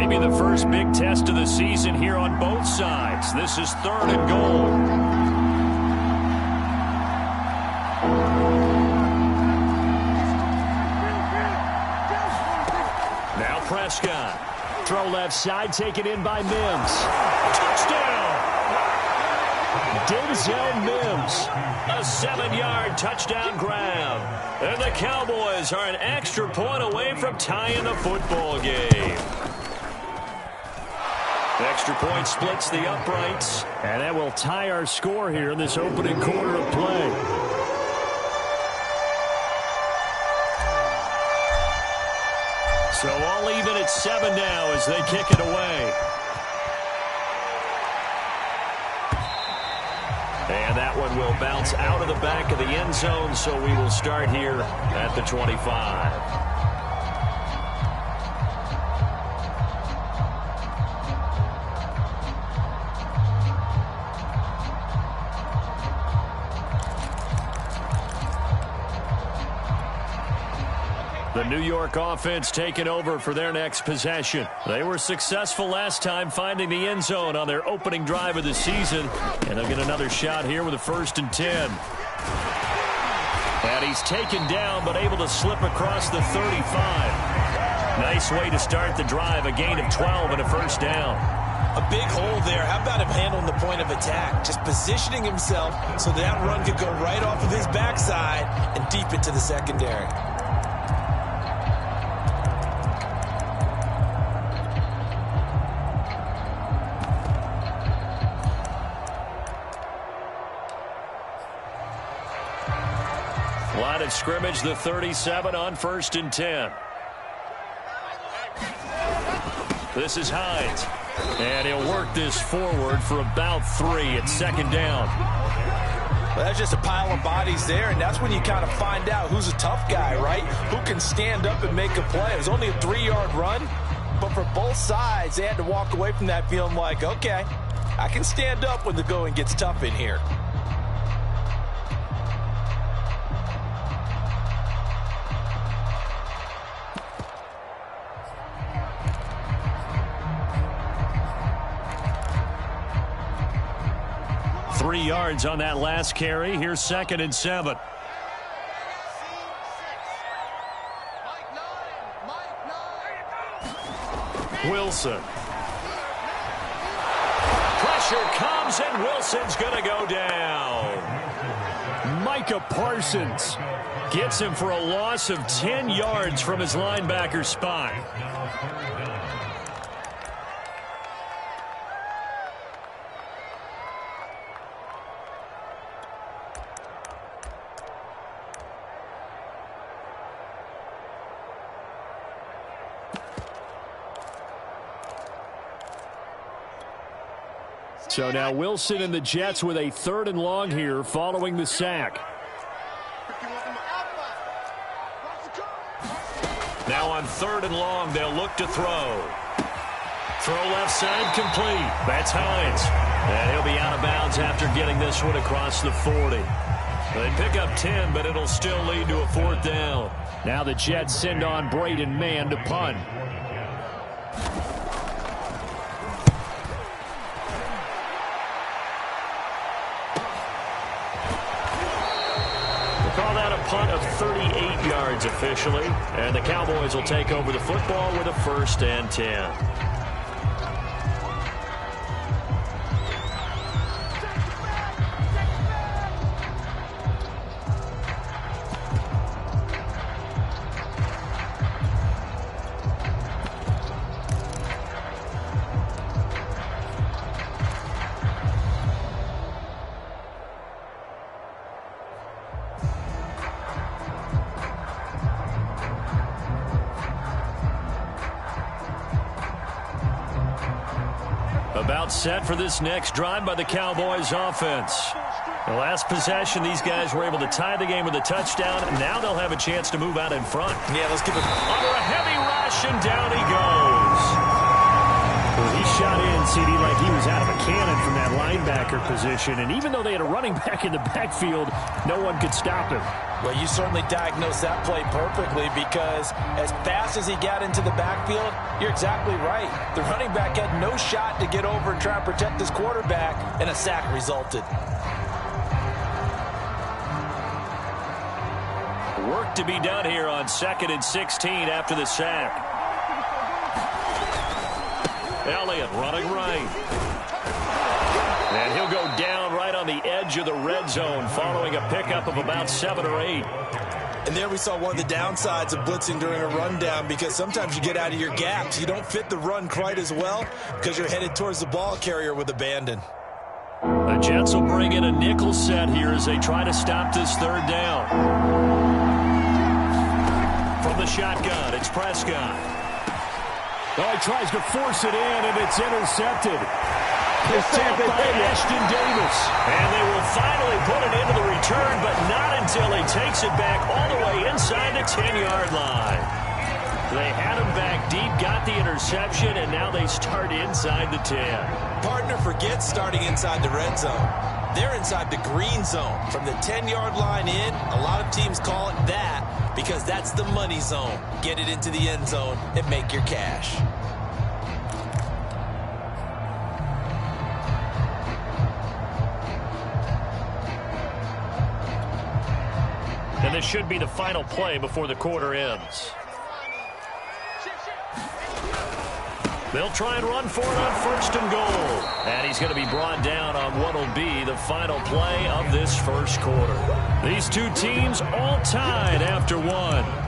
maybe the first big test of the season here on both sides. This is 3rd and goal. Now Prescott. Throw left side, taken in by Mims. Touchdown! Denzel Mims. A 7-yard touchdown grab. And the Cowboys are an extra point away from tying the football game. Extra point splits the uprights. And that will tie our score here in this opening quarter of play. So all even at 7 now as they kick it away. And that one will bounce out of the back of the end zone, so we will start here at the 25. The New York offense taking over for their next possession. They were successful last time finding the end zone on their opening drive of the season. And they'll get another shot here with a 1st and 10. And he's taken down but able to slip across the 35. Nice way to start the drive. A gain of 12 and a 1st down. A big hole there. How about him handling the point of attack? Just positioning himself so that run could go right off of his backside and deep into the secondary. Line of scrimmage, the 37 on 1st and 10. This is Hines. And he'll work this forward for about 3 at 2nd down. Well, that's just a pile of bodies there, and that's when you kind of find out who's a tough guy, right? Who can stand up and make a play. It was only a 3-yard run, but for both sides, they had to walk away from that feeling like, okay, I can stand up when the going gets tough in here. Three yards on that last carry. Here's 2nd and 7. Wilson. Pressure comes, and Wilson's going to go down. Micah Parsons gets him for a loss of 10 yards from his linebacker spot. So now Wilson and the Jets with a 3rd and long here following the sack. Now on 3rd and long, they'll look to throw. Throw left side complete. That's Hines. And he'll be out of bounds after getting this one across the 40. They pick up 10, but it'll still lead to a 4th down. Now the Jets send on Braden Mann to punt. Call that a punt of 38 yards officially. And the Cowboys will take over the football with a 1st and 10. About set for this next drive by the Cowboys offense. The last possession, these guys were able to tie the game with a touchdown, and now they'll have a chance to move out in front. Yeah, let's give it under a heavy rush, and down he goes. He shot in CD, like he was out of a cannon from that linebacker position. And even though they had a running back in the backfield, no one could stop him. Well, you certainly diagnosed that play perfectly, because as fast as he got into the backfield, you're exactly right. The running back had no shot to get over and try and protect his quarterback, and a sack resulted. Work to be done here on 2nd and 16 after the sack. Elliott running right. And he'll go down right on the edge of the red zone following a pickup of about 7 or 8. And there we saw one of the downsides of blitzing during a rundown, because sometimes you get out of your gaps. You don't fit the run quite as well because you're headed towards the ball carrier with abandon. The Jets will bring in a nickel set here as they try to stop this 3rd down. From the shotgun, it's Prescott. Oh, he tries to force it in, and it's intercepted. It's tapped by Ashton Davis. And they will finally put it into the return, but not until he takes it back all the way inside the 10-yard line. They had him back deep, got the interception, and now they start inside the 10. Partner forgets starting inside the red zone. They're inside the green zone. From the 10-yard line in, a lot of teams call it that because that's the money zone. Get it into the end zone and make your cash. And this should be the final play before the quarter ends. They'll try and run for it on 1st and goal. And he's going to be brought down on what will be the final play of this 1st quarter. These two teams all tied after 1.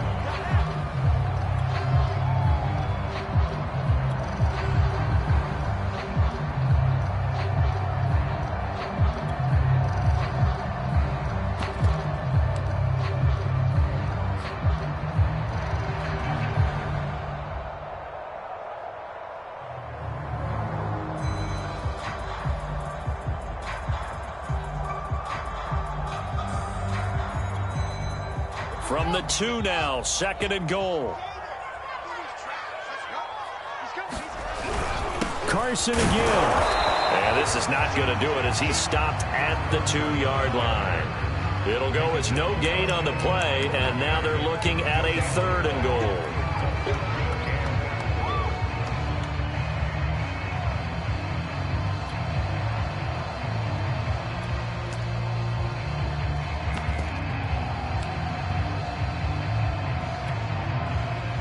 From the 2 now, 2nd and goal. Carson again. And this is not going to do it as he stopped at the 2-yard line. It'll go as no gain on the play, and now they're looking at a 3rd and goal.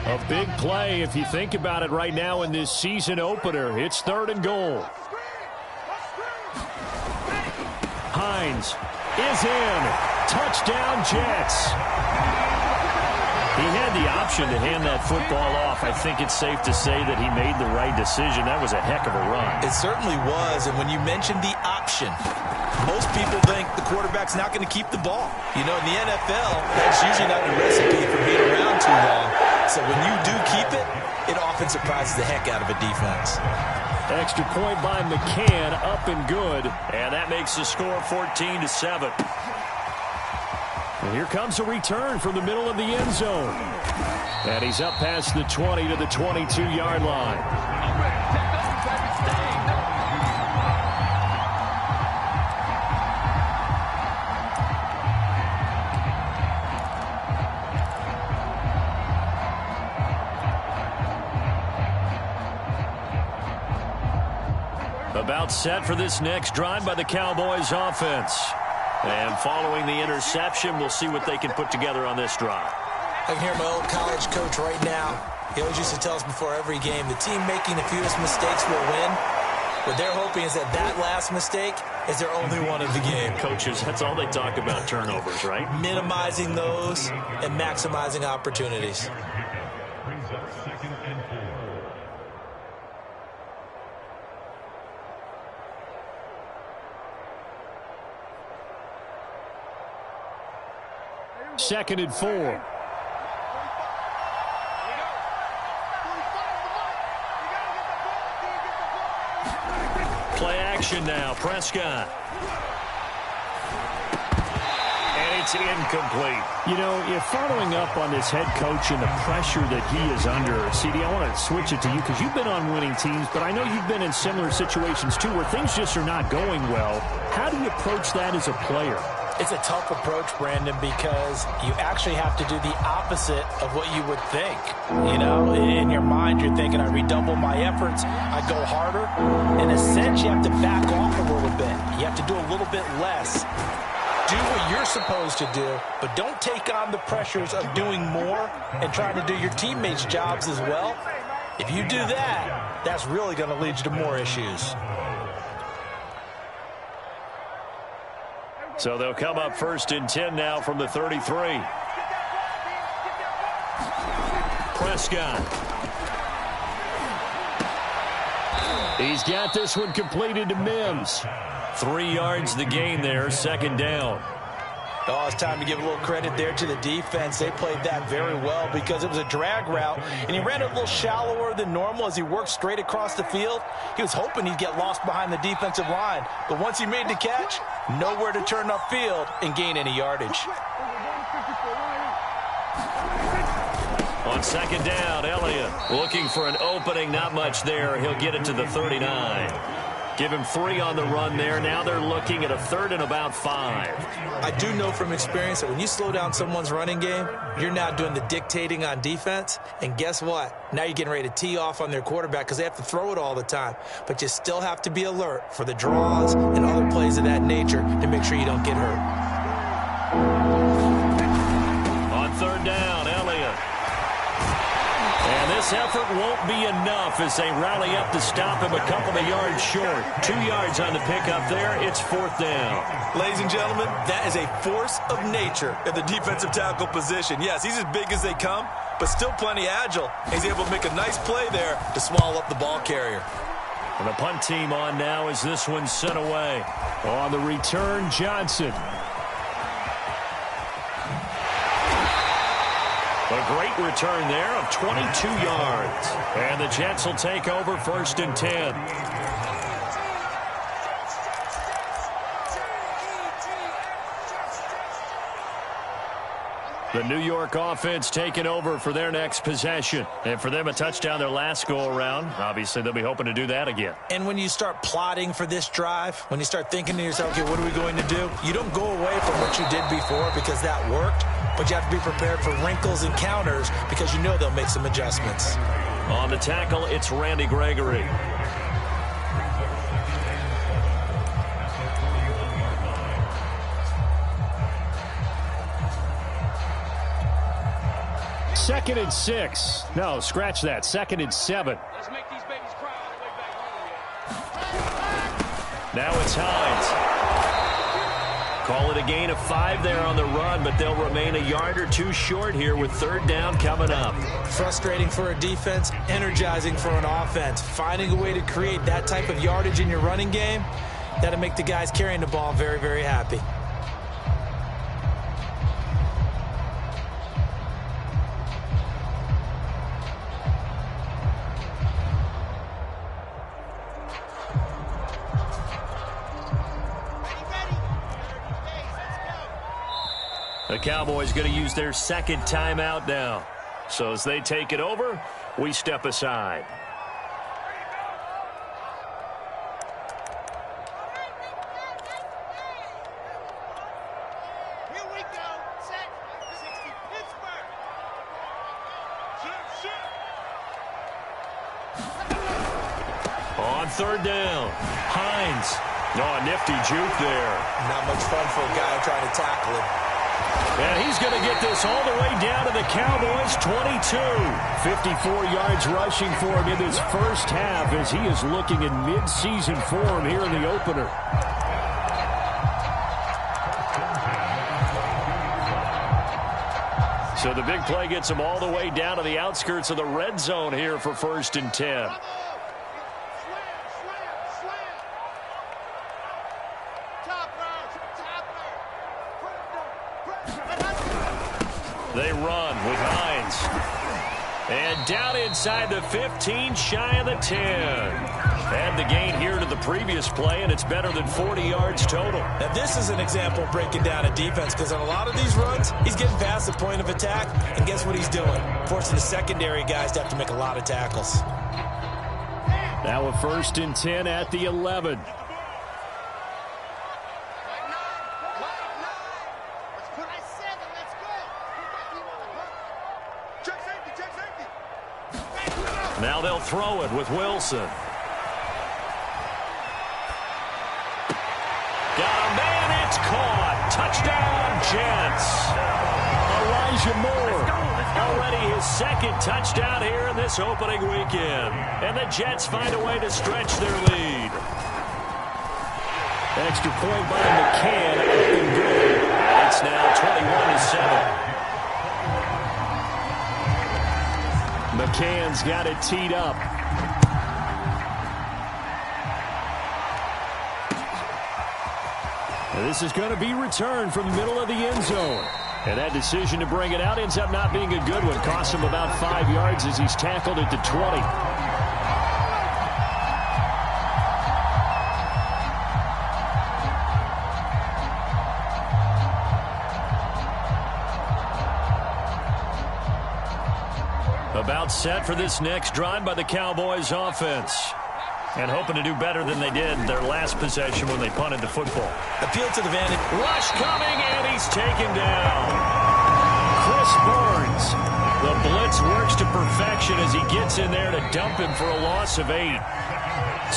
A big play if you think about it right now in this season opener. It's 3rd and goal. Hines is in. Touchdown, Jets. He had the option to hand that football off. I think it's safe to say that he made the right decision. That was a heck of a run. It certainly was, and when you mentioned the option, most people think the quarterback's not going to keep the ball. You know, in the NFL, that's usually not the recipe for being around too long. So when you do keep it, it often surprises the heck out of a defense. Extra point by McCann, up and good. And that makes the score 14-7. And here comes a return from the middle of the end zone. And he's up past the 20 to the 22-yard line. About set for this next drive by the Cowboys offense. And following the interception, we'll see what they can put together on this drive. I can hear my old college coach right now. He always used to tell us before every game, the team making the fewest mistakes will win. What they're hoping is that that last mistake is their only one of the game. Coaches, that's all they talk about, turnovers, right? Minimizing those and maximizing opportunities. Second and 4. Play action now. Prescott. And It's incomplete. You know, if following up on this head coach and the pressure that he is under, CD, I want to switch it to you because you've been on winning teams, but I know you've been in similar situations too where things just are not going well. How do you approach that as a player? It's a tough approach, Brandon, because you actually have to do the opposite of what you would think. You know, in your mind, you're thinking, I redouble my efforts, I go harder. In a sense, you have to back off a little bit. You have to do a little bit less. Do what you're supposed to do, but don't take on the pressures of doing more and trying to do your teammates' jobs as well. If you do that, that's really going to lead you to more issues. So they'll come up 1st and 10 now from the 33. Prescott. He's got this one completed to Mims. 3 yards the gain there, 2nd down. Oh, it's time to give a little credit there to the defense. They played that very well because it was a drag route, and he ran it a little shallower than normal as he worked straight across the field. He was hoping he'd get lost behind the defensive line, but once he made the catch, nowhere to turn upfield and gain any yardage. On 2nd down, Elliott looking for an opening, not much there. He'll get it to the 39. Give him 3 on the run there. Now they're looking at a 3rd and about 5. I do know from experience that when you slow down someone's running game, you're now doing the dictating on defense. And guess what? Now you're getting ready to tee off on their quarterback because they have to throw it all the time. But you still have to be alert for the draws and other plays of that nature to make sure you don't get hurt. On 3rd down, Elliott. And this effort won't be enough as they rally up to stop him a couple of yards short. 2 yards on the pickup there. It's 4th down. Ladies and gentlemen, that is a force of nature at the defensive tackle position. Yes, he's as big as they come, but still plenty agile. He's able to make a nice play there to swallow up the ball carrier. And the punt team on now as this one's sent away. On the return, Johnson. A great return there of 22 yards. And the Jets will take over 1st and 10. The New York offense taking over for their next possession. And for them, a touchdown their last go-around. Obviously, they'll be hoping to do that again. And when you start plotting for this drive, when you start thinking to yourself, okay, what are we going to do? You don't go away from what you did before because that worked. But you have to be prepared for wrinkles and counters because you know they'll make some adjustments. On the tackle, it's Randy Gregory. Second and 6. No, scratch that. 2nd and 7. Let's make these babies cry all the way back home. Now it's Hines. Call it a gain of 5 there on the run, but they'll remain a yard or 2 short here with 3rd down coming up. Frustrating for a defense, energizing for an offense. Finding a way to create that type of yardage in your running game, that'll make the guys carrying the ball very, very happy. The Cowboys going to use their 2nd timeout now. So as they take it over, we step aside. Here we go. Set. 60 Pittsburgh. On 3rd down, Hines. Oh, a nifty juke there. Not much fun for a guy trying to tackle him. And he's going to get this all the way down to the Cowboys' 22. 54 yards rushing for him in this first half as he is looking in mid-season form here in the opener. So the big play gets him all the way down to the outskirts of the red zone here for 1st and 10. They run with Hines. And down inside the 15, shy of the 10. And the gain here to the previous play, and it's better than 40 yards total. Now, this is an example of breaking down a defense, because on a lot of these runs, he's getting past the point of attack, and guess what he's doing? Forcing the secondary guys to have to make a lot of tackles. Now a 1st and 10 at the 11. Now they'll throw it with Wilson. Got a man, it's caught. Touchdown, Jets. Elijah Moore, already his 2nd touchdown here in this opening weekend. And the Jets find a way to stretch their lead. Extra point by McCann, up and good. It's now 21-7. McCann's got it teed up. And this is going to be returned from the middle of the end zone. And that decision to bring it out ends up not being a good one. Cost him about 5 yards as he's tackled at the 20. About set for this next drive by the Cowboys offense. And hoping to do better than they did their last possession when they punted the football. Appeal to the vantage. Rush coming, and he's taken down. Chris Burns. The blitz works to perfection as he gets in there to dump him for a loss of 8.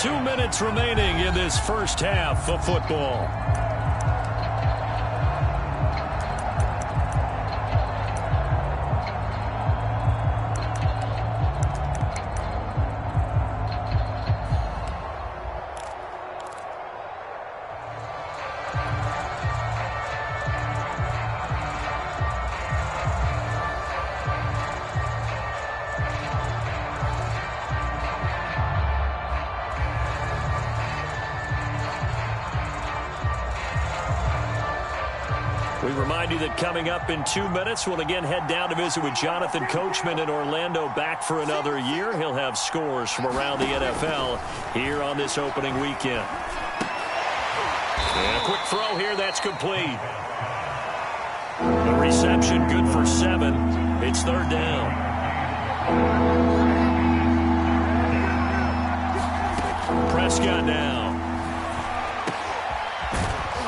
2 minutes remaining in this first half of football. We remind you that coming up in 2 minutes, we'll again head down to visit with Jonathan Coachman in Orlando, back for another year. He'll have scores from around the NFL here on this opening weekend. And a quick throw here, that's complete. The reception good for 7. It's 3rd down. Prescott now.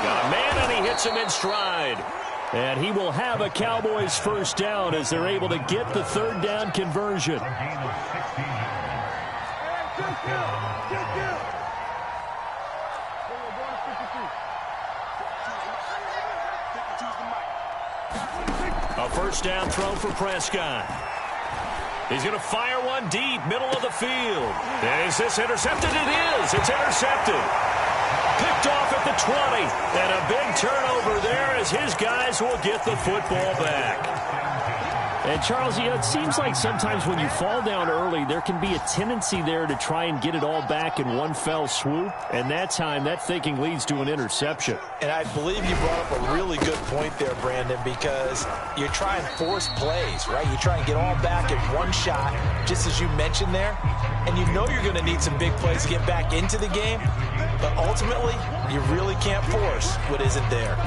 Got a man, and he hits him in stride. And he will have a Cowboys first down as they're able to get the 3rd down conversion. A first down throw for Prescott. He's going to fire one deep, middle of the field. Is this intercepted? It is. It's intercepted. Picked off at the 20. And a big turnover there as his guys will get the football back. And, Charles, you know, it seems like sometimes when you fall down early, there can be a tendency there to try and get it all back in one fell swoop. And that time, that thinking leads to an interception. And I believe you brought up a really good point there, Brandon, because you try and force plays, right? You try and get all back in one shot, just as you mentioned there. And you know you're going to need some big plays to get back into the game. But ultimately, you really can't force what isn't there.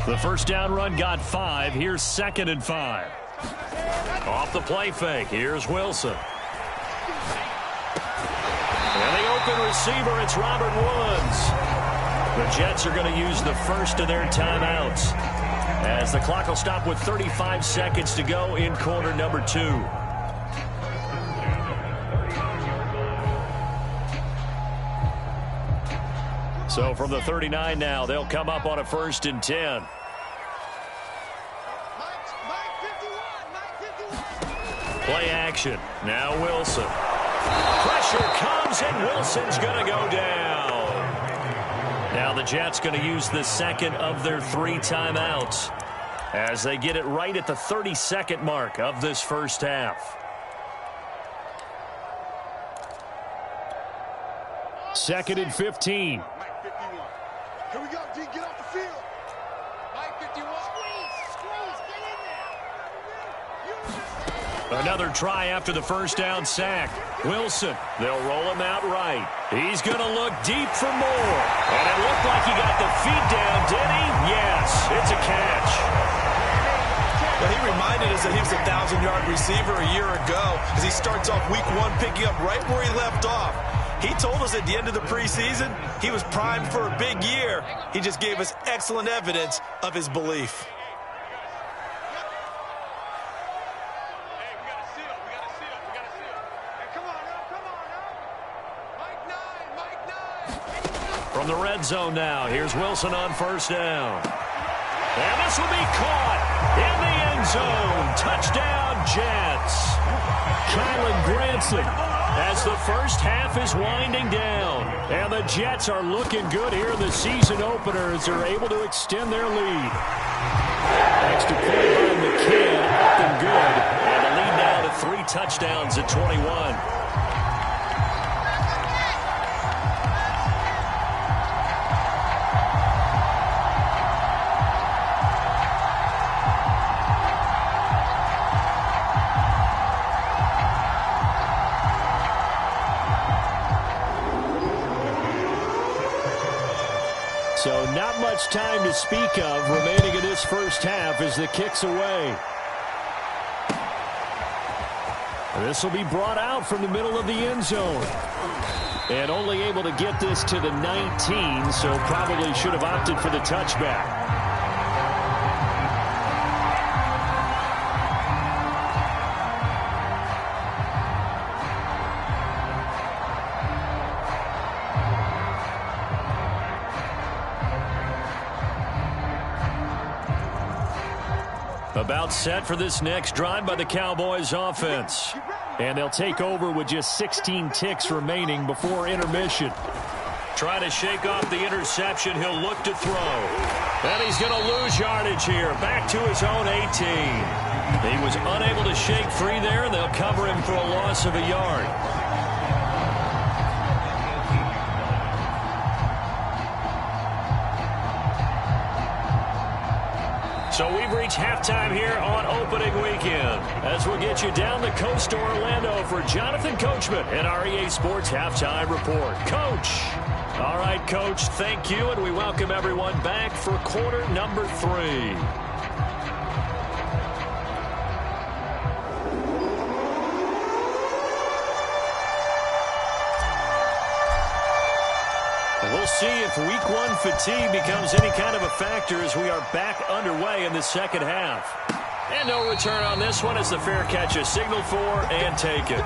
The first down run got 5. Here's 2nd and 5. Off the play fake. Here's Wilson. And the open receiver, it's Robert Woods. The Jets are going to use the first of their timeouts as the clock will stop with 35 seconds to go in quarter number 2. So from the 39 now, they'll come up on a 1st and 10. Play action. Now Wilson. Pressure comes, and Wilson's going to go down. Now the Jets going to use the second of their 3 timeouts as they get it right at the 30-second mark of this first half. 2nd and 15. Here we go, D. Get off the field. Mike 51. Another try after the first down sack. Wilson, they'll roll him out right. He's going to look deep for more. And it looked like he got the feet down, did he? Yes, it's a catch. Well, he reminded us that he was a 1,000-yard receiver a year ago as he starts off week 1 picking up right where he left off. He told us at the end of the preseason he was primed for a big year. He just gave us excellent evidence of his belief. From the red zone now, here's Wilson on first down. And this will be caught in the end zone. Touchdown, Jets. Kylan Granson as the first half is winding down. And the Jets are looking good here in the season opener as they're able to extend their lead. Extra play by McCann, up and good. And the lead now to 3 touchdowns at 21. So not much time to speak of remaining in this first half as the kick's away. This will be brought out from the middle of the end zone. And only able to get this to the 19, so probably should have opted for the touchback. About set for this next drive by the Cowboys offense. And they'll take over with just 16 ticks remaining before intermission. Trying to shake off the interception. He'll look to throw. And he's going to lose yardage here. Back to his own 18. He was unable to shake free there. They'll cover him for a loss of a yard. So we've reached halftime here on opening weekend as we'll get you down the coast to Orlando for Jonathan Coachman and our EA Sports Halftime Report. Coach. All right, Coach, thank you, and we welcome everyone back for quarter number 3. We'll see if week 1 fatigue becomes any kind of a factor as we are back underway in the second half. And no return on this one as the fair catch is signaled for and taken.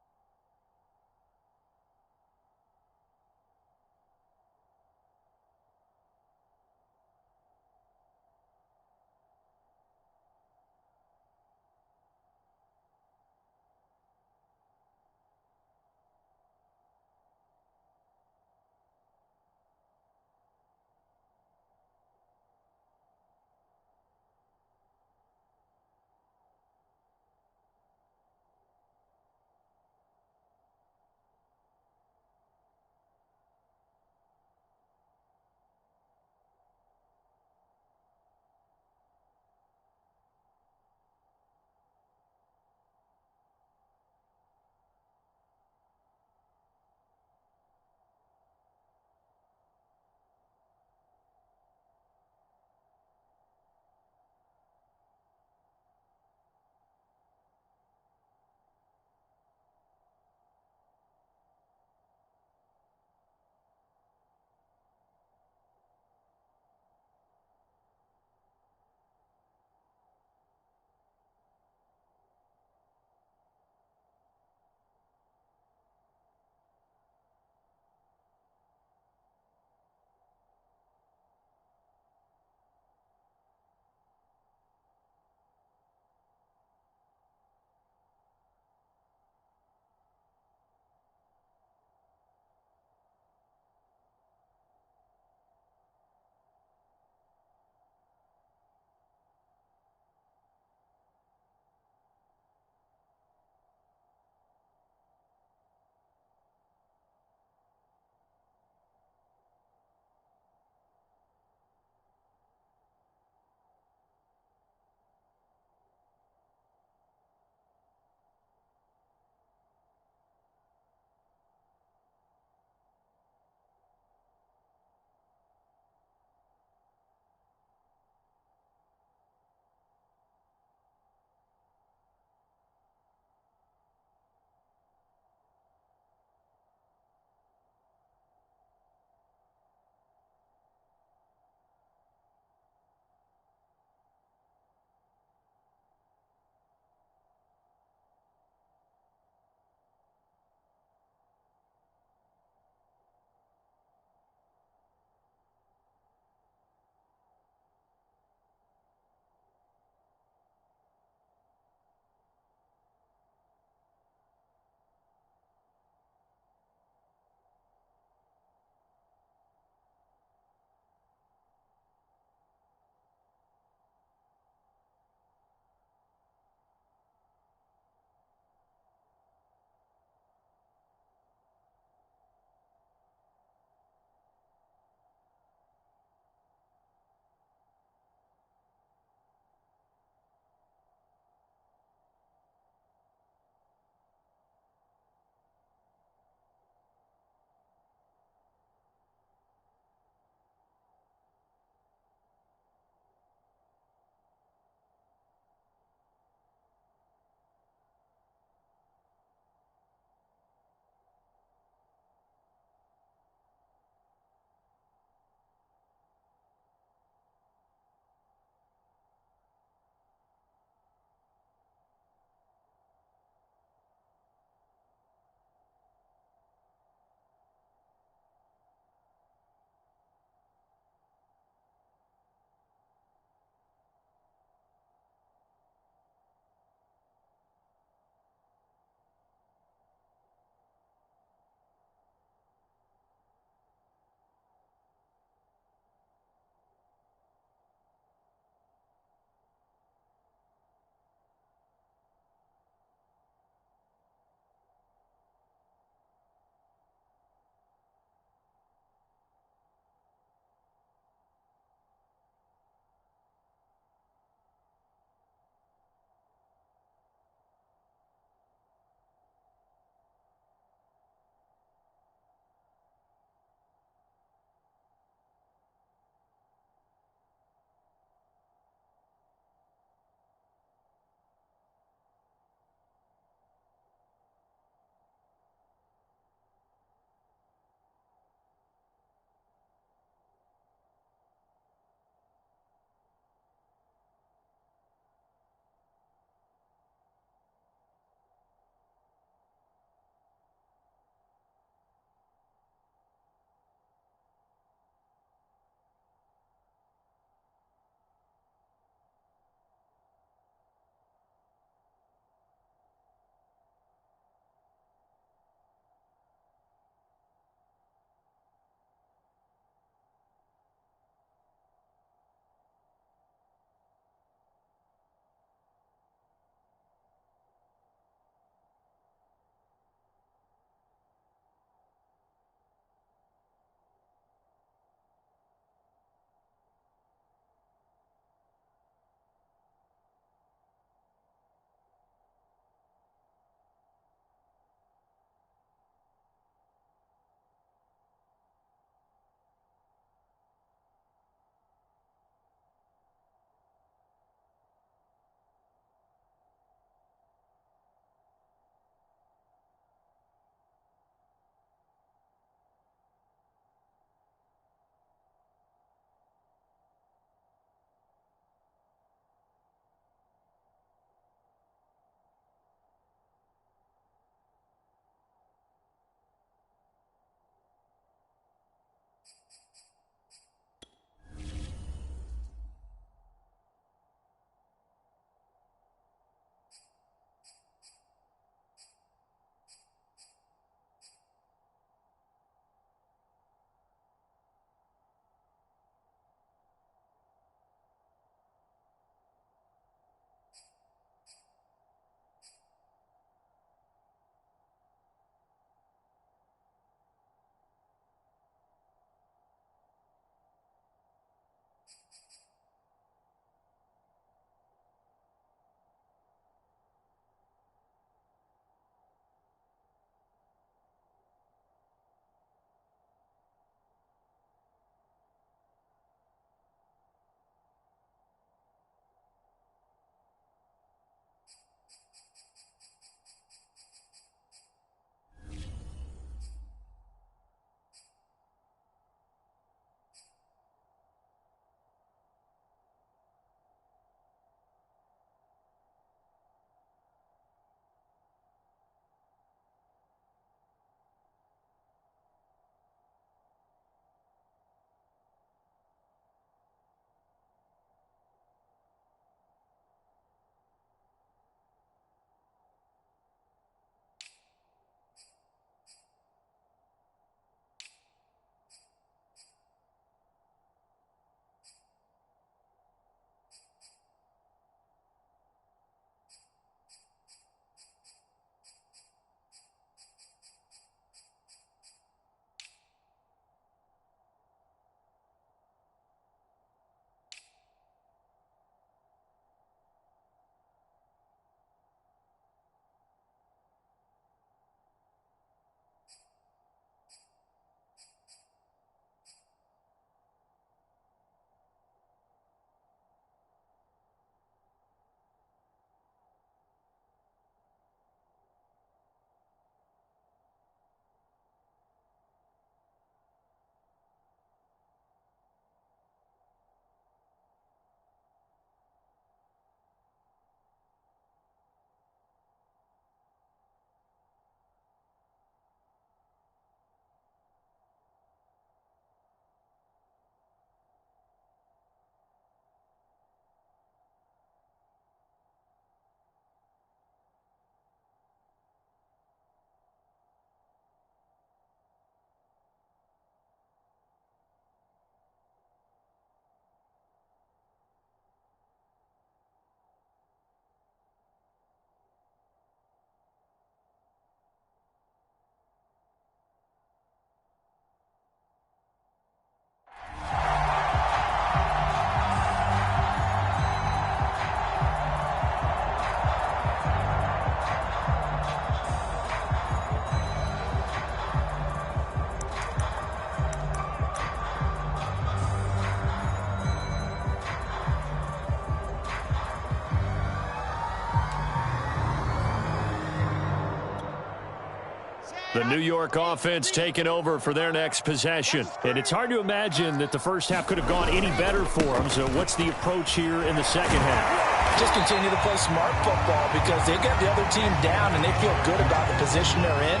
The New York offense taking over for their next possession. And it's hard to imagine that the first half could have gone any better for them. So what's the approach here in the second half? Just continue to play smart football because they got the other team down and they feel good about the position they're in.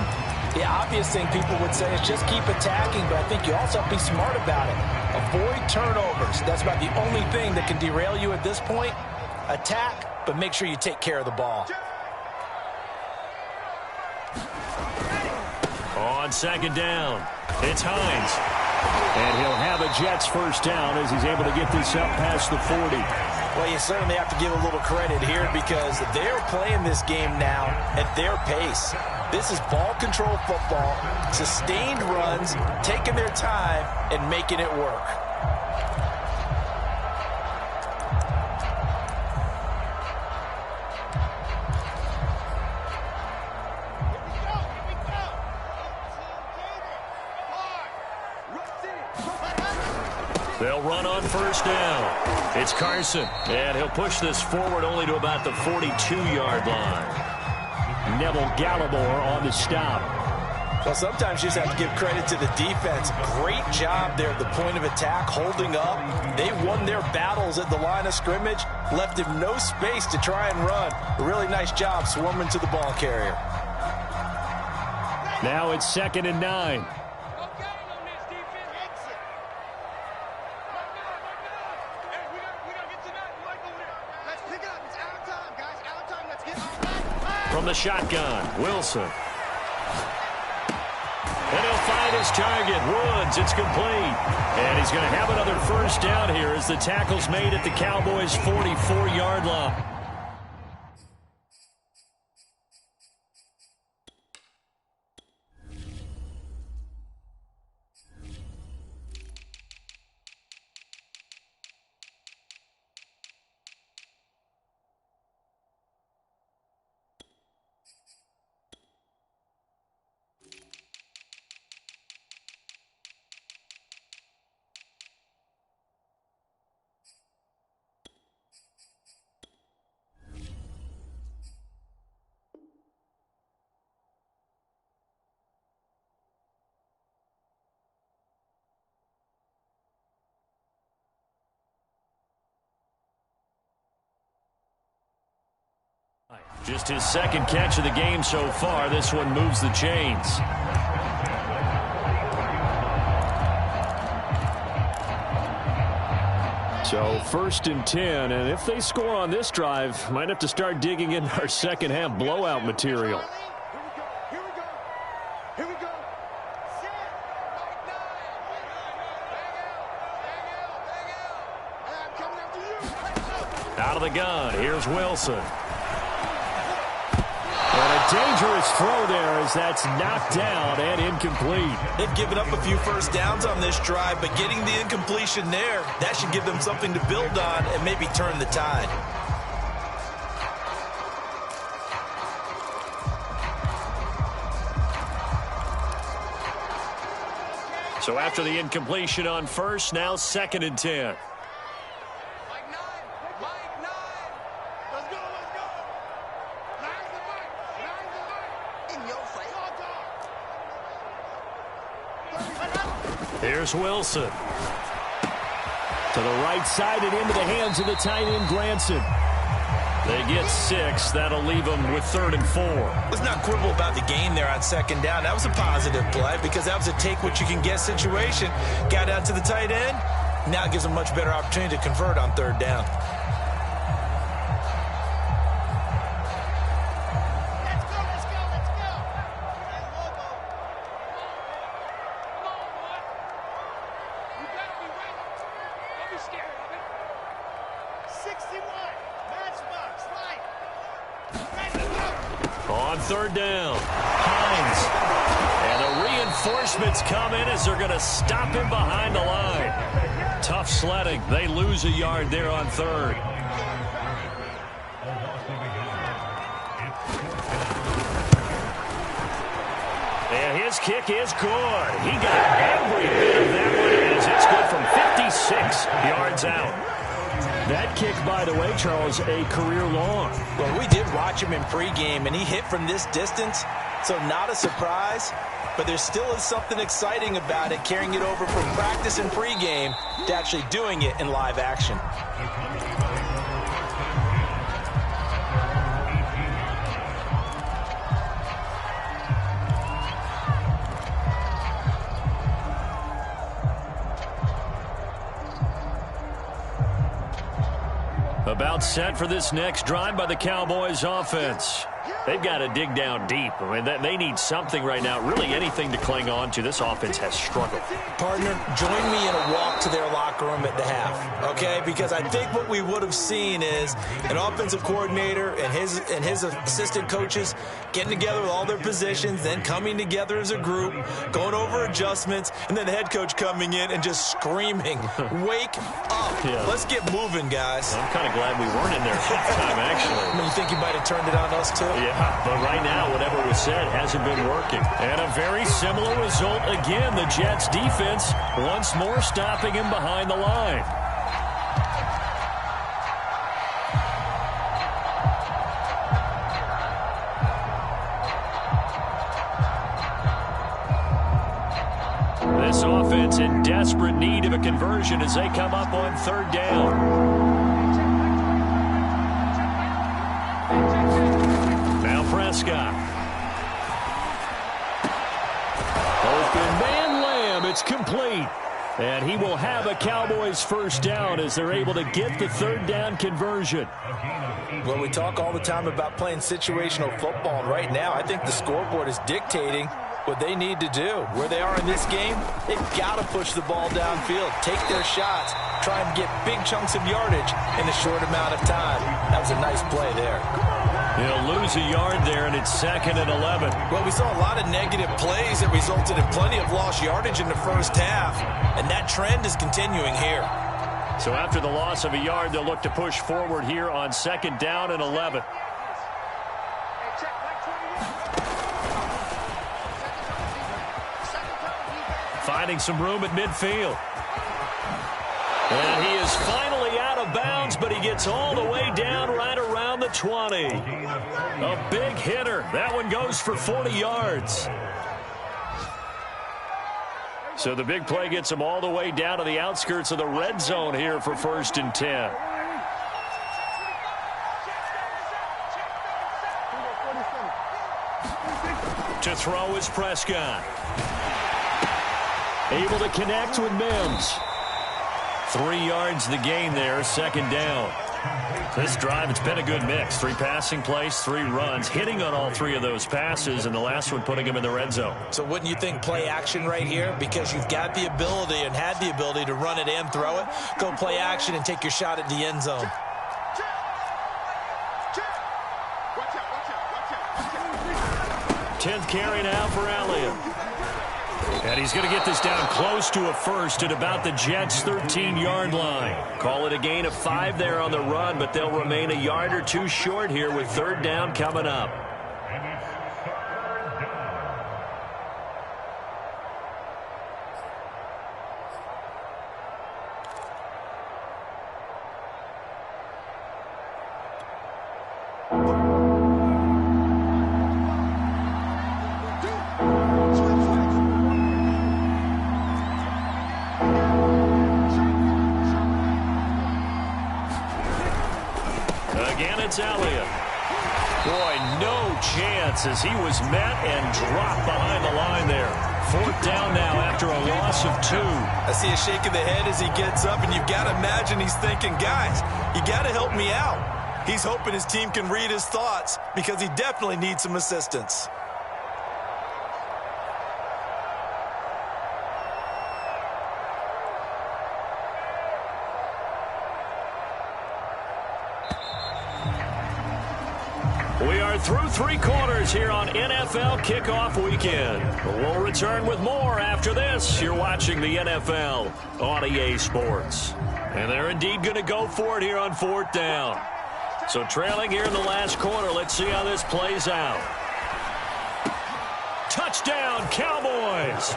The obvious thing people would say is just keep attacking, but I think you also have to be smart about it. Avoid turnovers. That's about the only thing that can derail you at this point. Attack, but make sure you take care of the ball. On second down, it's Hines. And he'll have a Jets first down as he's able to get this up past the 40. Well, you certainly have to give a little credit here because they're playing this game now at their pace. This is ball control football, sustained runs, taking their time, and making it work. They'll run on first down. It's Carson, and he'll push this forward only to about the 42-yard line. Neville Gallimore on the stop. Well, sometimes you just have to give credit to the defense. Great job there at the point of attack, holding up. They won their battles at the line of scrimmage, left him no space to try and run. A really nice job swarming to the ball carrier. Now it's 2nd and 9. From the shotgun, Wilson. And he'll find his target, Woods. It's complete. And he's going to have another first down here as the tackle's made at the Cowboys' 44-yard line. Just his second catch of the game so far. This one moves the chains. So 1st and 10, and if they score on this drive, might have to start digging in our second half blowout material. Here we go. Out of the gun, here's Wilson. And a dangerous throw there as that's knocked down and incomplete. They've given up a few first downs on this drive, but getting the incompletion there, that should give them something to build on and maybe turn the tide. So after the incompletion on first, now 2nd and 10. Here's Wilson. To the right side and into the hands of the tight end, Granson. They get 6. That'll leave them with 3rd and 4. Let's not quibble about the gain there on 2nd down. That was a positive play because that was a take-what-you-can-get situation. Got out to the tight end. Now it gives them much better opportunity to convert on 3rd down. On 3rd down, Hines. And the reinforcements come in as they're going to stop him behind the line. Tough sledding. They lose a yard there on 3rd. And his kick is good. He got every bit of that one as it's good from 56 yards out. That kick, by the way, Charles, a career long. Well, we did watch him in pregame, and he hit from this distance, so not a surprise. But there still is something exciting about it, carrying it over from practice and pregame to actually doing it in live action. About set for this next drive by the Cowboys offense. They've got to dig down deep. I mean, they need something right now, really anything to cling on to. This offense has struggled. Partner, join me in a walk to their locker room at the half, okay? Because I think what we would have seen is an offensive coordinator and his assistant coaches getting together with all their positions, then coming together as a group, going over adjustments, and then the head coach coming in and just screaming, wake up. Yeah. Let's get moving, guys. I'm kind of glad we weren't in there halftime, actually. I mean, you think you might have turned it on us, too? Yeah, but right now, whatever was said hasn't been working. And a very similar result again. The Jets defense once more stopping him behind the line. This offense in desperate need of a conversion as they come up on 3rd down. Prescott. Open man Lamb. It's complete. And he will have a Cowboys 1st down as they're able to get the 3rd down conversion. Well, we talk all the time about playing situational football. And right now, I think the scoreboard is dictating what they need to do. Where they are in this game, they've got to push the ball downfield, take their shots, try and get big chunks of yardage in a short amount of time. That was a nice play there. He'll lose a yard there, and it's 2nd and 11. Well, we saw a lot of negative plays that resulted in plenty of lost yardage in the first half, and that trend is continuing here. So after the loss of a yard, they'll look to push forward here on 2nd down and 11. Finding some room at midfield. And he is finally out of bounds, but he gets all the way down right around the 20. A big hitter. That one goes for 40 yards. So the big play gets him all the way down to the outskirts of the red zone here for 1st and 10. To throw is Prescott. Able to connect with Mims. 3 yards the gain there, second down. This drive, it's been a good mix. 3 passing plays, 3 runs, hitting on all 3 of those passes, and the last one putting him in the red zone. So wouldn't you think play action right here? Because you've got the ability and had the ability to run it and throw it. Go play action and take your shot at the end zone. 10th carry now for Elliott. And he's going to get this down close to a first at about the Jets' 13-yard line. Call it a gain of 5 there on the run, but they'll remain a yard or 2 short here with third down coming up. It's Elliott. Boy, no chance as he was met and dropped behind the line there. 4th down now after a loss of 2. I see a shake of the head as he gets up, and you've got to imagine he's thinking, guys, you got to help me out. He's hoping his team can read his thoughts because he definitely needs some assistance. We are through 3 quarters here on NFL Kickoff Weekend. We'll return with more after this. You're watching the NFL on EA Sports. And they're indeed going to go for it here on 4th down. So trailing here in the last quarter, let's see how this plays out. Touchdown, Cowboys!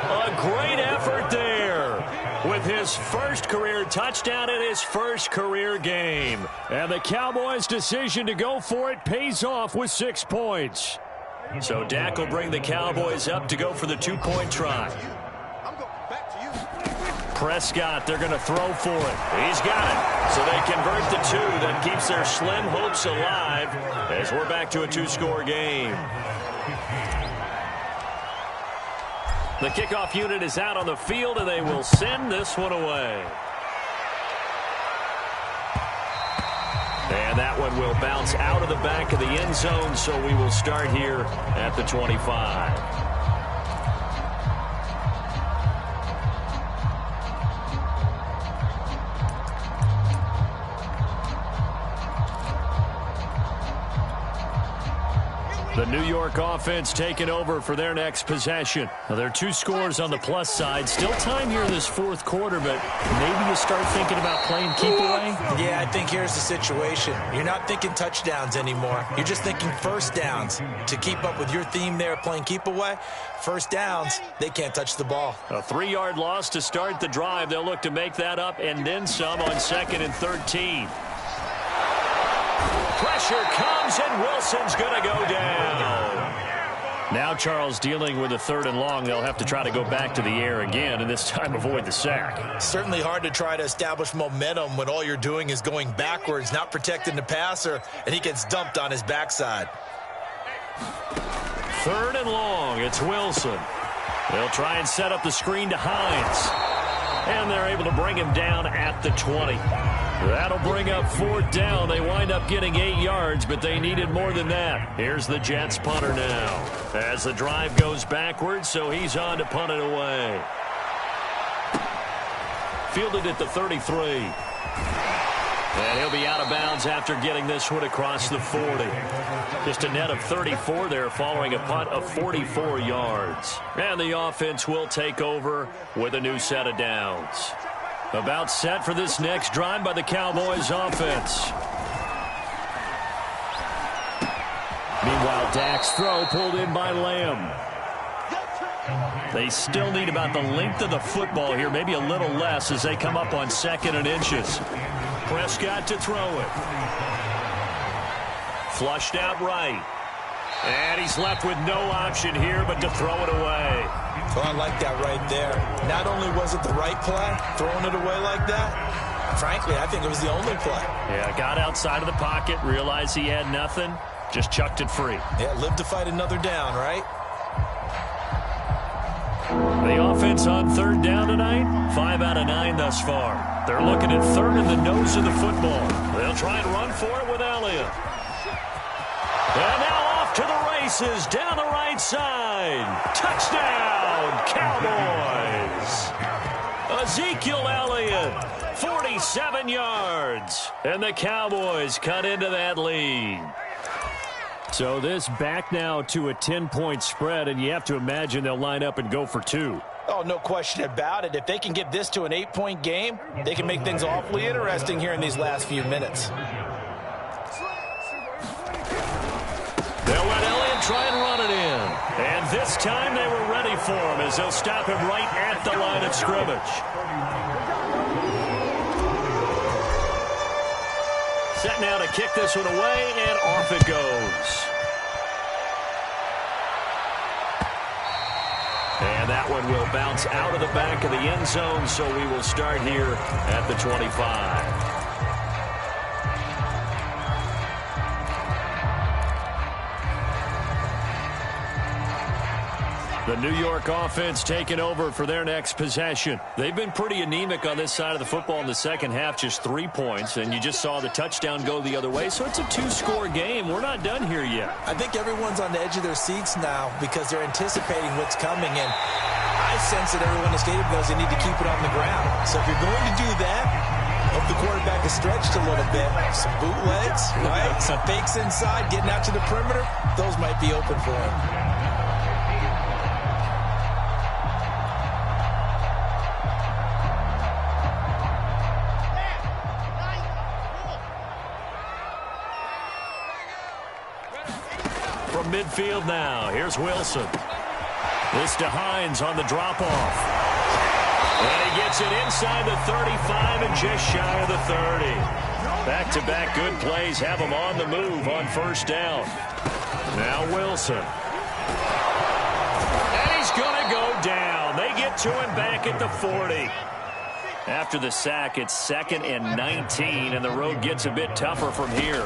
A great effort there with his first career touchdown in his first career game. And the Cowboys' decision to go for it pays off with 6 points. So Dak will bring the Cowboys up to go for the 2-point try. Prescott, they're going to throw for it. He's got it. So they convert the 2. That keeps their slim hopes alive as we're back to a 2-score game. The kickoff unit is out on the field, and they will send this one away. And that one will bounce out of the back of the end zone, so we will start here at the 25. The New York offense taking over for their next possession. Now, there are 2 scores on the plus side. Still time here in this 4th quarter, but maybe you start thinking about playing keep away? Yeah, I think here's the situation. You're not thinking touchdowns anymore. You're just thinking first downs. To keep up with your theme there, playing keep away, first downs, they can't touch the ball. A 3-yard loss to start the drive. They'll look to make that up and then some on 2nd and 13. Pressure comes, and Wilson's going to go down. Now Charles dealing with a 3rd and long. They'll have to try to go back to the air again, and this time avoid the sack. Certainly hard to try to establish momentum when all you're doing is going backwards, not protecting the passer, and he gets dumped on his backside. 3rd and long. It's Wilson. They'll try and set up the screen to Hines. And they're able to bring him down at the 20. That'll bring up 4th down. They wind up getting 8 yards, but they needed more than that. Here's the Jets punter now as the drive goes backwards, so he's on to punt it away. Fielded at the 33. And he'll be out of bounds after getting this one across the 40. Just a net of 34 there following a punt of 44 yards. And the offense will take over with a new set of downs. About set for this next drive by the Cowboys offense. Meanwhile, Dak's throw pulled in by Lamb. They still need about the length of the football here, maybe a little less as they come up on 2nd and inches. Prescott to throw it. Flushed out right. And he's left with no option here but to throw it away. Oh, I like that right there. Not only was it the right play, throwing it away like that, frankly, I think it was the only play. Yeah, got outside of the pocket, realized he had nothing, Just chucked it free. Yeah, live to fight another down, right? The offense on third down tonight, 5 out of 9 thus far. They're looking at third in the nose of the football. They'll try and run for it with Elliott. And now off to the races down the right side. Touchdown, Cowboys. Ezekiel Elliott, 47 yards. And the Cowboys cut into that lead. So this back now to a 10-point spread, and you have to imagine they'll line up and go for 2. Oh, no question about it. If they can get this to an 8-point game, they can make things awfully interesting here in these last few minutes. They'll let Elliott try and run it in. And this time they were ready for him as they'll stop him right at the line of scrimmage. Set now to kick this one away, and off it goes. And that one will bounce out of the back of the end zone, so we will start here at the 25. The New York offense taking over for their next possession. They've been pretty anemic on this side of the football in the second half, just 3 points, and you just saw the touchdown go the other way, so it's a 2-score game. We're not done here yet. I think everyone's on the edge of their seats now because they're anticipating what's coming, and I sense that everyone in the stadium knows they need to keep it on the ground. So if you're going to do that, hope the quarterback is stretched a little bit. Some bootlegs, right? Some fakes inside, getting out to the perimeter. Those might be open for him. From midfield now, here's Wilson. This to Hines on the drop-off. And he gets it inside the 35 and just shy of the 30. Back-to-back good plays have him on the move on first down. Now Wilson. And he's going to go down. They get to him back at the 40. After the sack, it's 2nd and 19, and the road gets a bit tougher from here.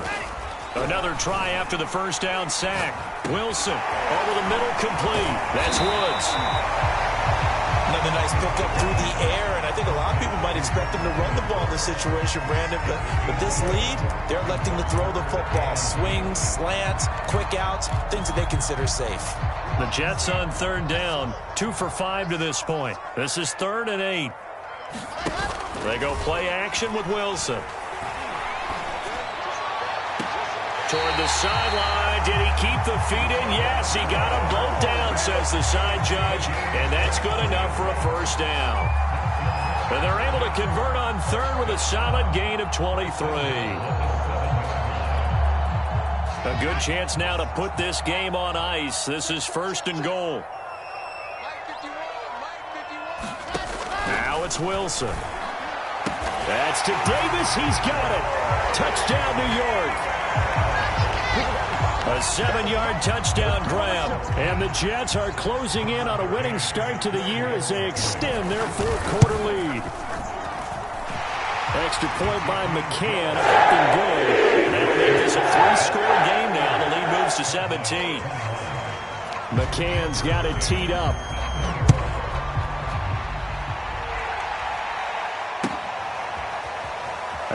Another try after the first down sack. Wilson over the middle, complete. That's Woods. Another nice pickup through the air, and I think a lot of people might expect them to run the ball in this situation, Brandon, but with this lead, they're electing to throw the football. Swings, slants, quick outs, things that they consider safe. The Jets on third down, 2 for 5 to this point. This is 3rd and 8. They go play action with Wilson. Toward the sideline. Did he keep the feet in? Yes, he got them both down, says the side judge, and that's good enough for a first down. And they're able to convert on third with a solid gain of 23. A good chance now to put this game on ice. This is 1st and goal. Now it's Wilson. That's to Davis. He's got it. Touchdown, New York. A 7-yard touchdown grab. And the Jets are closing in on a winning start to the year as they extend their 4th-quarter lead. Extra point by McCann. Up and good. And that'll make this a 3-score game now. The lead moves to 17. McCann's got it teed up.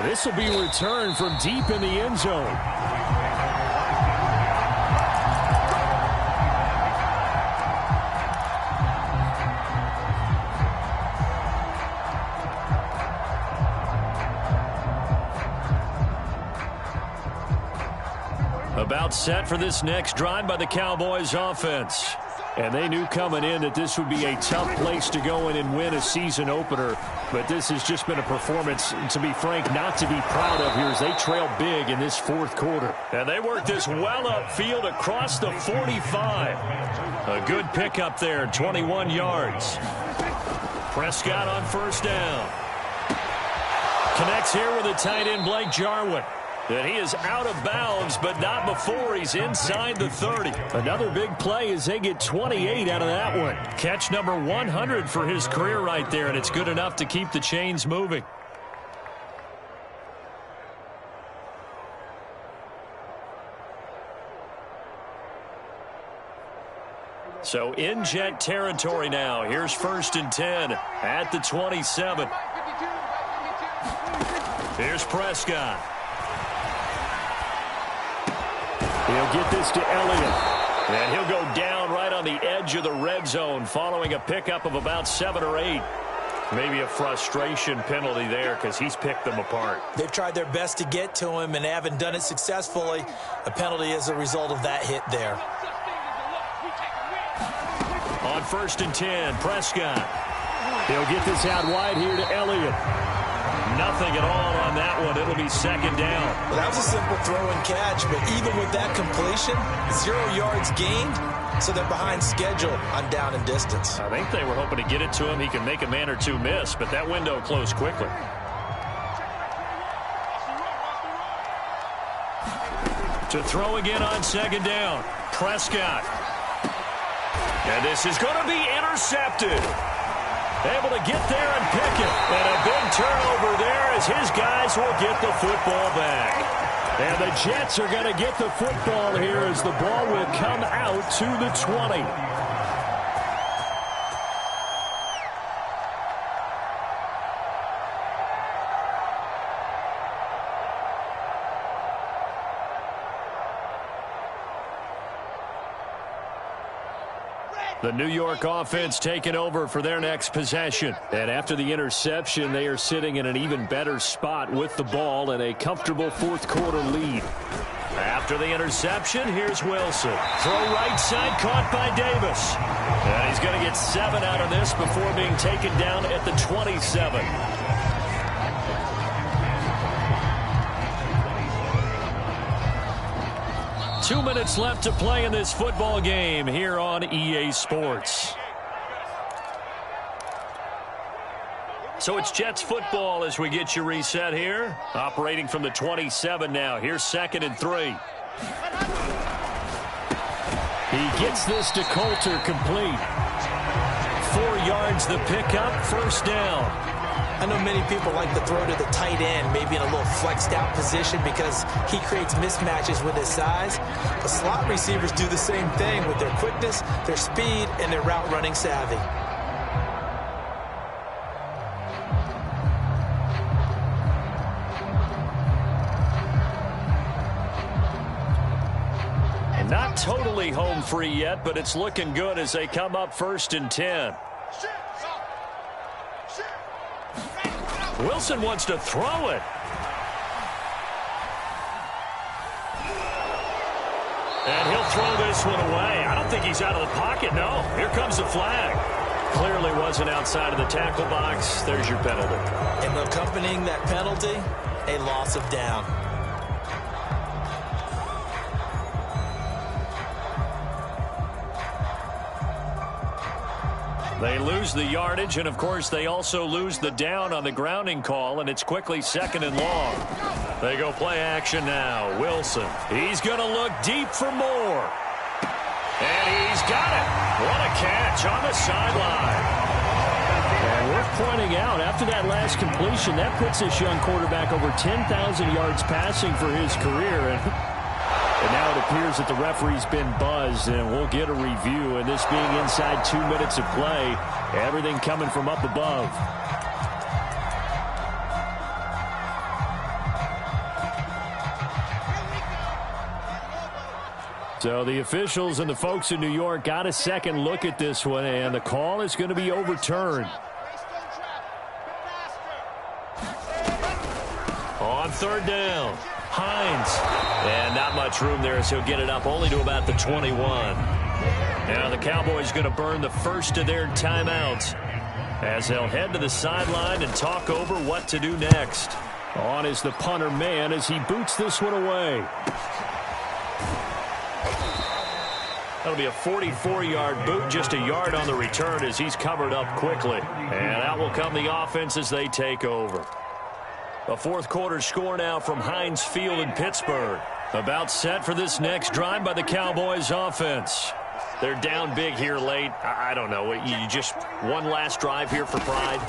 This will be returned from deep in the end zone. About set for this next drive by the Cowboys offense. And they knew coming in that this would be a tough place to go in and win a season opener. But this has just been a performance, to be frank, not to be proud of here as they trail big in this 4th quarter. And they work this well upfield across the 45. A good pickup there, 21 yards. Prescott on first down. Connects here with the tight end Blake Jarwin. And he is out of bounds, but not before he's inside the 30. Another big play as they get 28 out of that one. Catch number 100 for his career right there, and it's good enough to keep the chains moving. So in Jet territory now. Here's 1st and 10 at the 27. Here's Prescott. He'll get this to Elliott. And he'll go down right on the edge of the red zone following a pickup of about 7 or 8. Maybe a frustration penalty there because he's picked them apart. They've tried their best to get to him and haven't done it successfully. A penalty as a result of that hit there. On 1st and 10, Prescott. He'll get this out wide here to Elliott. Nothing at all on that one. It'll be 2nd down. Well, that was a simple throw and catch, but even with that completion, 0 yards gained, so they're behind schedule on down and distance. I think they were hoping to get it to him. He can make a man or two miss, but that window closed quickly. To throw again on 2nd down, Prescott. And this is going to be intercepted. Able to get there and pick it. And a big turnover there as his guys will get the football back. And the Jets are going to get the football here as the ball will come out to the 20. The New York offense taking over for their next possession. And after the interception, they are sitting in an even better spot with the ball and a comfortable 4th quarter lead. After the interception, here's Wilson. Throw right side, caught by Davis. And he's going to get 7 out of this before being taken down at the 27. 2 minutes left to play in this football game here on EA Sports. So it's Jets football as we get you reset here. Operating from the 27 now. Here's 2nd and 3. He gets this to Coulter, complete. 4 yards the pickup, 1st down. I know many people like to throw to the tight end, maybe in a little flexed out position because he creates mismatches with his size. But slot receivers do the same thing with their quickness, their speed, and their route running savvy. And not totally home free yet, but it's looking good as they come up 1st and 10. Wilson wants to throw it. And he'll throw this one away. I don't think he's out of the pocket. No, here comes the flag. Clearly wasn't outside of the tackle box. There's your penalty. And accompanying that penalty, a loss of down. They lose the yardage, and, of course, they also lose the down on the grounding call, and it's quickly 2nd and long. They go play action now. Wilson. He's going to look deep for more. And he's got it. What a catch on the sideline. And worth pointing out, after that last completion, that puts this young quarterback over 10,000 yards passing for his career. And now it appears that the referee's been buzzed, and we'll get a review. And this being inside 2 minutes of play, everything coming from up above. So the officials and the folks in New York got a second look at this one, and the call is going to be overturned. On 3rd down, Hines. And not much room there as he'll get it up only to about the 21. Now the Cowboys going to burn the first of their timeouts as they'll head to the sideline and talk over what to do next. On is the punter man as he boots this one away. That'll be a 44-yard boot, just a yard on the return as he's covered up quickly. And out will come the offense as they take over. A 4th quarter score now from Heinz Field in Pittsburgh. About set for this next drive by the Cowboys offense. They're down big here late. I don't know. You just one last drive here for pride?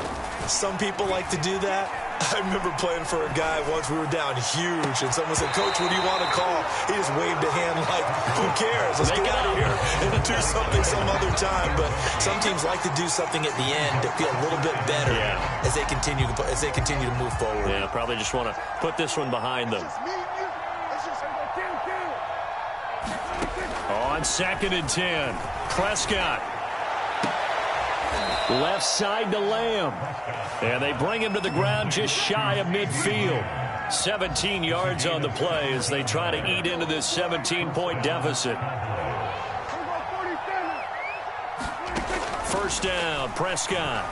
Some people like to do that. I remember playing for a guy once. We were down huge, and someone said, "Coach, what do you want to call?" He just waved a hand like, "Who cares? Let's get out of here and do something some other time." But some teams like to do something at the end to feel a little bit better as they continue to move forward. Yeah, probably just want to put this one behind them. On 2nd and 10, Prescott. Left side to Lamb. And they bring him to the ground just shy of midfield. 17 yards on the play as they try to eat into this 17-point deficit. First down, Prescott.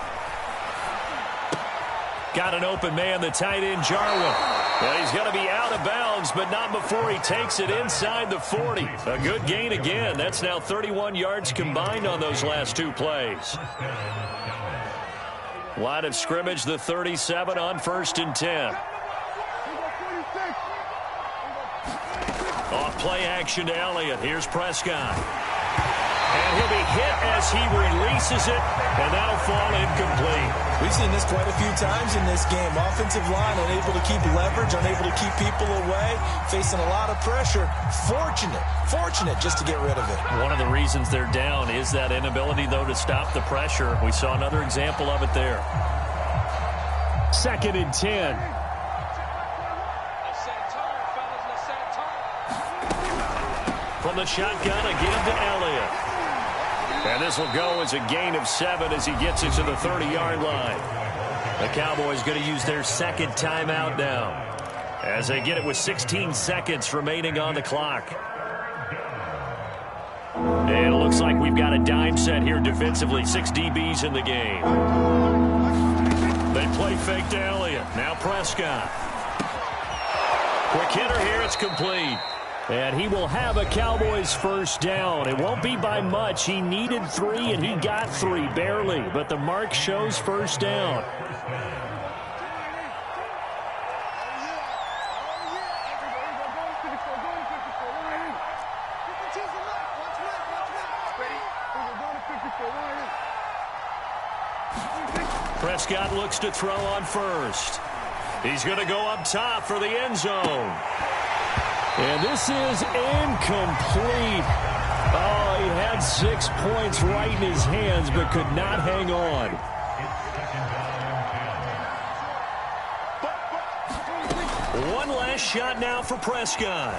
Got an open man, the tight end, Jarwin. Well, he's going to be out of bounds, but not before he takes it inside the 40. A good gain again. That's now 31 yards combined on those last two plays. Line of scrimmage, the 37 on 1st and 10. Off play action to Elliott. Here's Prescott. And he'll be hit as he releases it, and that'll fall incomplete. We've seen this quite a few times in this game. Offensive line unable to keep leverage, unable to keep people away, facing a lot of pressure. Fortunate just to get rid of it. One of the reasons they're down is that inability, though, to stop the pressure. We saw another example of it there. 2nd and 10. From the shotgun again to Elliott. And this will go as a gain of 7 as he gets it to the 30-yard line. The Cowboys going to use their second timeout now as they get it with 16 seconds remaining on the clock. And it looks like we've got a dime set here defensively. 6 DBs in the game. They play fake to Elliott. Now Prescott. Quick hitter here. It's complete. And he will have a Cowboys first down. It won't be by much. He needed 3, and he got 3, barely. But the mark shows first down. Prescott looks to throw on first. He's going to go up top for the end zone. And this is incomplete. Oh, he had 6 points right in his hands, but could not hang on. One last shot now for Prescott.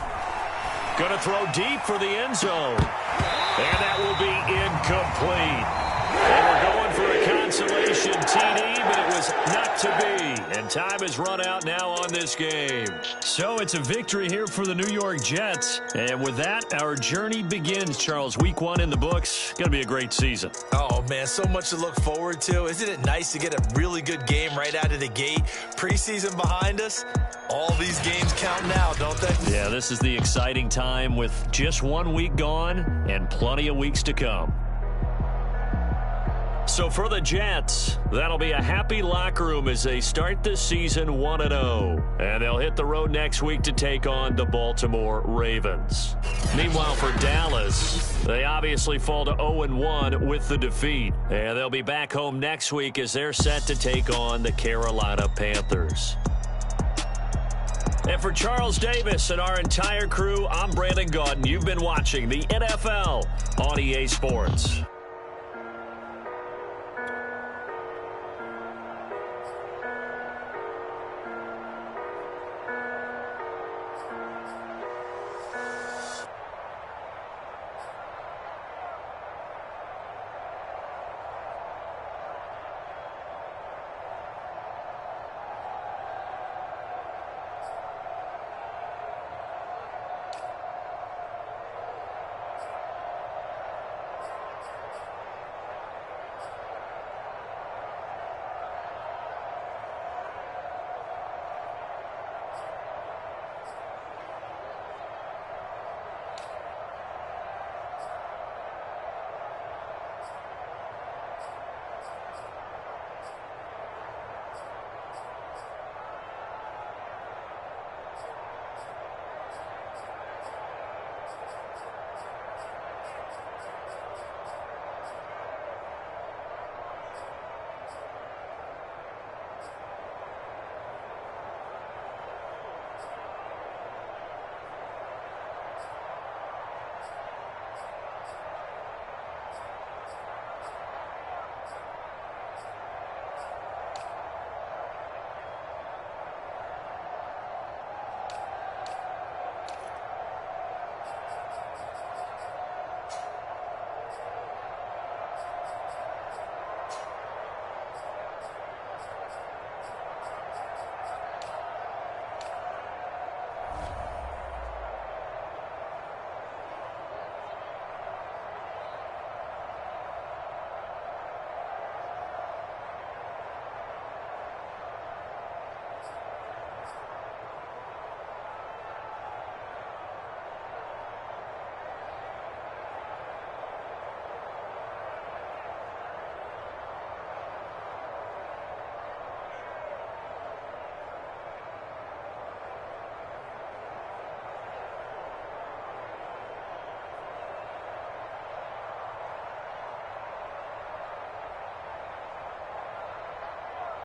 Going to throw deep for the end zone. And that will be incomplete. They were going for a consolation TD, but it was not to be. And time has run out now on this game. So it's a victory here for the New York Jets. And with that, our journey begins, Charles. Week 1 in the books. Going to be a great season. Oh, man, so much to look forward to. Isn't it nice to get a really good game right out of the gate? Preseason behind us. All these games count now, don't they? Yeah, this is the exciting time with just 1 week gone and plenty of weeks to come. So for the Jets, that'll be a happy locker room as they start this season 1-0. And they'll hit the road next week to take on the Baltimore Ravens. Meanwhile, for Dallas, they obviously fall to 0-1 with the defeat. And they'll be back home next week as they're set to take on the Carolina Panthers. And for Charles Davis and our entire crew, I'm Brandon Gaudin. You've been watching the NFL on EA Sports.